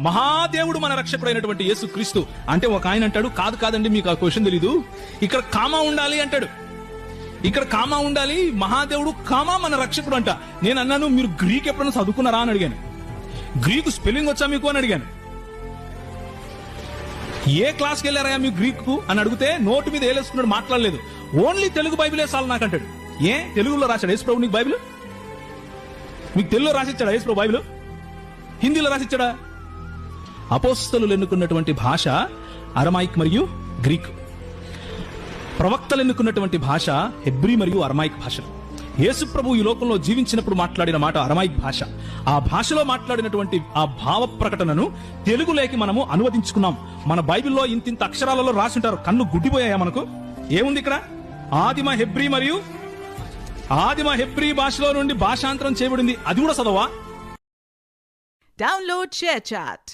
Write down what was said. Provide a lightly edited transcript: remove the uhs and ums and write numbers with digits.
మహాదేవుడు మన రక్షకుడైనటువంటి యేసుక్రీస్తు అంటే ఒక ఆయన అంటాడు, కాదండి మీకు ఆ క్వశ్చన్ తెలీదు, ఇక్కడ కామా ఉండాలి అంటాడు. ఇక్కడ కామా ఉండాలి, మహాదేవుడు కామా మన రక్షకుడు అంట. నేను అన్నాను, మీరు గ్రీక్ ఎప్పుడైనా చదువుకున్నారా అని అడిగాను. గ్రీకు స్పెల్లింగ్ వచ్చా మీకు అని అడిగాను. ఏ క్లాస్కి వెళ్ళారా మీరు గ్రీకు అని అడిగితే నోటి మీద ఏలేసుకున్నాడు, మాట్లాడలేదు. ఓన్లీ తెలుగు బైబిలే చాలు నాకు అంటాడు. ఏ తెలుగులో రాశాడు యేసుప్రభు నీకు బైబిల్? మీకు తెలుగులో రాసిచ్చాడా యేసుప్రభు బైబిల్? హిందీలో రాసిచ్చాడా? అపోస్తలులు ఎన్నుకున్నటువంటి భాష అరమాయిక్ మరియు గ్రీక్. ప్రవక్తలు ఎన్నుకున్నటువంటి భాష హెబ్రీ మరియు అరమాయిక్ భాషలు. యేసు ప్రభు ఈ లోకంలో జీవించినప్పుడు మాట్లాడిన మాట అరమాయిక్ భాష. ఆ భాషలో మాట్లాడినటువంటి ఆ భావ ప్రకటనను తెలుగులోకి మనము అనువదించుకున్నాం. మన బైబిల్లో ఇంతింత అక్షరాలలో రాసి ఉంటారు. కన్ను గుడ్డిపోయాయా మనకు? ఏముంది ఇక్కడ? ఆదిమ హెబ్రీ భాషలో నుండి భాషాంతరం చేయబడింది. అది కూడా చదవా? Download ShareChat.